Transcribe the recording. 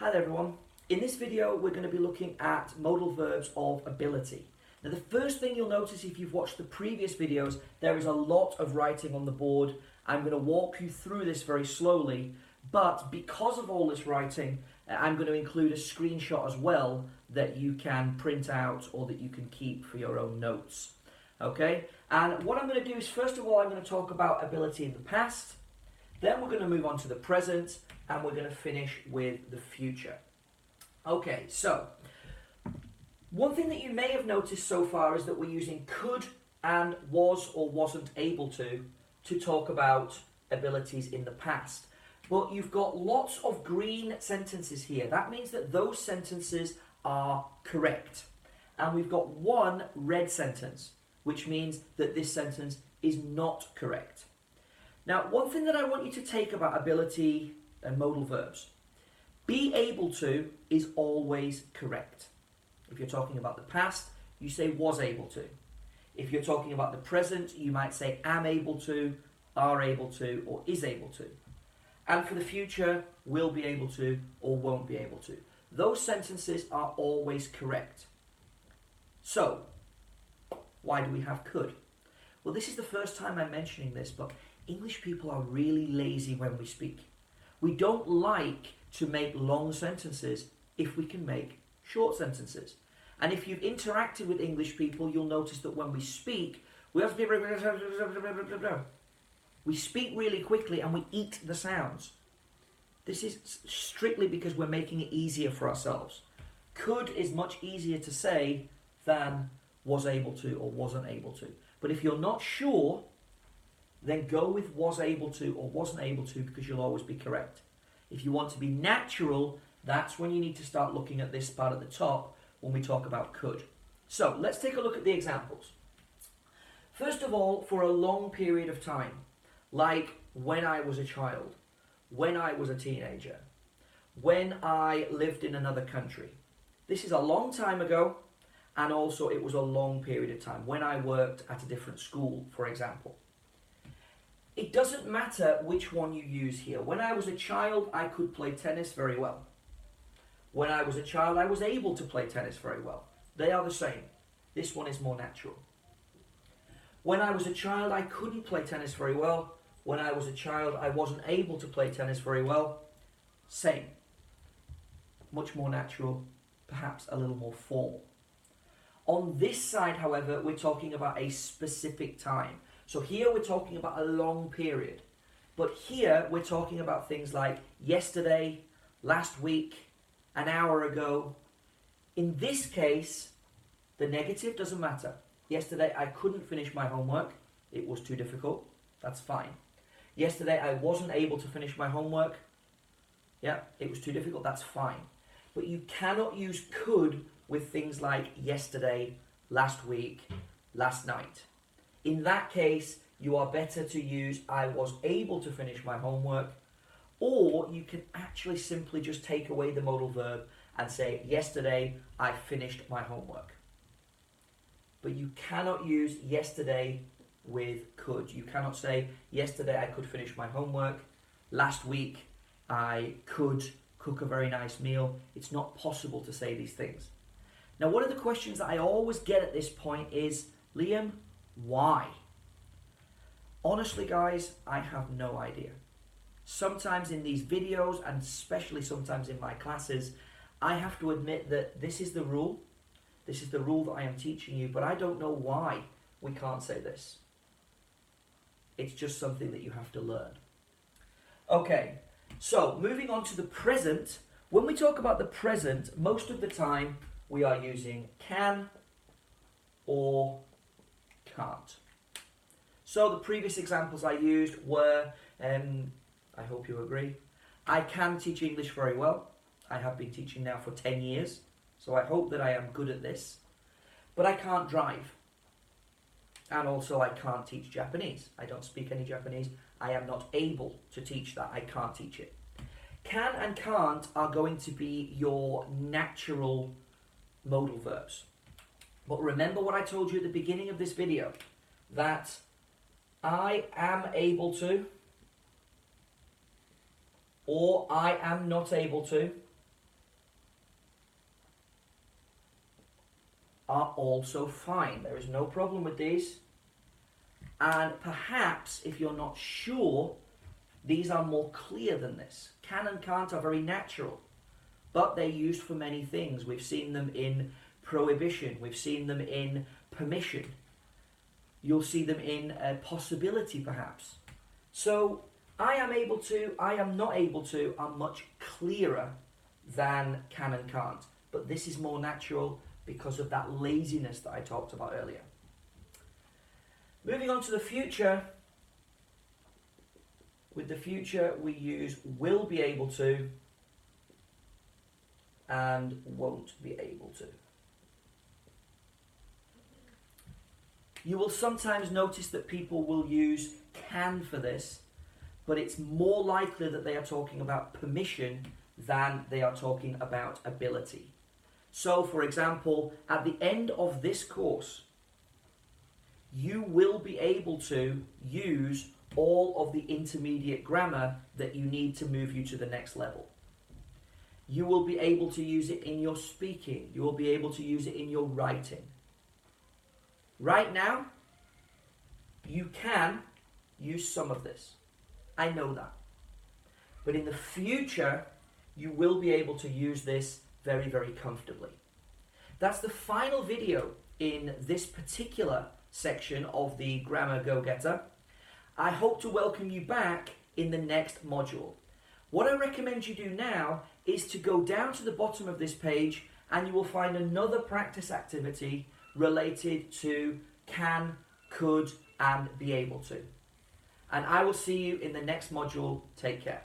Hi there everyone. In this video we're going to be looking at modal verbs of ability. Now the first thing you'll notice if you've watched the previous videos, there is a lot of writing on the board. I'm going to walk you through this very slowly, but because of all this writing, I'm going to include a screenshot as well that you can print out or that you can keep for your own notes. Okay? And what I'm going to do is, first of all, I'm going to talk about ability in the past, then we're going to move on to the present, and we're going to finish with the future. Okay, so one thing that you may have noticed so far is that we're using could and was or wasn't able to talk about abilities in the past. But you've got lots of green sentences here. That means that those sentences are correct. And we've got one red sentence, which means that this sentence is not correct. Now, one thing that I want you to take about ability and modal verbs, be able to is always correct. If you're talking about the past, you say was able to. If you're talking about the present, you might say am able to, are able to, or is able to. And for the future, will be able to or won't be able to. Those sentences are always correct. So, why do we have could? Well, this is the first time I'm mentioning this, but English people are really lazy when we speak. We don't like to make long sentences if we can make short sentences. And if you've interacted with English people, you'll notice that when we speak, we speak really quickly and we eat the sounds. This is strictly because we're making it easier for ourselves. Could is much easier to say than was able to or wasn't able to. But if you're not sure, then go with was able to or wasn't able to, because you'll always be correct. If you want to be natural, that's when you need to start looking at this part at the top when we talk about could. So let's take a look at the examples. First of all, for a long period of time, like when I was a child, when I was a teenager, when I lived in another country. This is a long time ago, and also it was a long period of time, when I worked at a different school, for example. It doesn't matter which one you use here. When I was a child, I could play tennis very well. When I was a child, I was able to play tennis very well. They are the same. This one is more natural. When I was a child, I couldn't play tennis very well. When I was a child, I wasn't able to play tennis very well. Same. Much more natural, perhaps a little more formal. On this side, however, we're talking about a specific time. So here we're talking about a long period. But here we're talking about things like yesterday, last week, an hour ago. In this case, the negative doesn't matter. Yesterday I couldn't finish my homework. It was too difficult. That's fine. Yesterday I wasn't able to finish my homework. Yeah, it was too difficult. That's fine. But you cannot use could with things like yesterday, last week, last night. In that case, you are better to use I was able to finish my homework, or you can actually simply just take away the modal verb and say yesterday I finished my homework. But you cannot use yesterday with could. You cannot say yesterday I could finish my homework, last week I could cook a very nice meal. It's not possible to say these things. Now, one of the questions that I always get at this point is, Liam, why? Honestly, guys, I have no idea. Sometimes in these videos, and especially sometimes in my classes, I have to admit that this is the rule. This is the rule that I am teaching you, but I don't know why we can't say this. It's just something that you have to learn. Okay, so moving on to the present. When we talk about the present, most of the time we are using can or can't. So the previous examples I used were, I hope you agree, I can teach English very well. I have been teaching now for 10 years, so I hope that I am good at this. But I can't drive. And also I can't teach Japanese. I don't speak any Japanese. I am not able to teach that. I can't teach it. Can and can't are going to be your natural modal verbs. But remember what I told you at the beginning of this video, that I am able to, or I am not able to, are also fine. There is no problem with these. And perhaps, if you're not sure, these are more clear than this. Can and can't are very natural, but they're used for many things. We've seen them in prohibition. We've seen them in permission. You'll see them in possibility, perhaps. So I am able to, I am not able to are much clearer than can and can't. But this is more natural because of that laziness that I talked about earlier. Moving on to the future. With the future, we use will be able to and won't be able to. You will sometimes notice that people will use can for this, but it's more likely that they are talking about permission than they are talking about ability. So, for example, at the end of this course, you will be able to use all of the intermediate grammar that you need to move you to the next level. You will be able to use it in your speaking. You will be able to use it in your writing. Right now, you can use some of this. I know that. But in the future, you will be able to use this very, very comfortably. That's the final video in this particular section of the Grammar Go-Getter. I hope to welcome you back in the next module. What I recommend you do now is to go down to the bottom of this page and you will find another practice activity related to can, could, and be able to. And I will see you in the next module. Take care.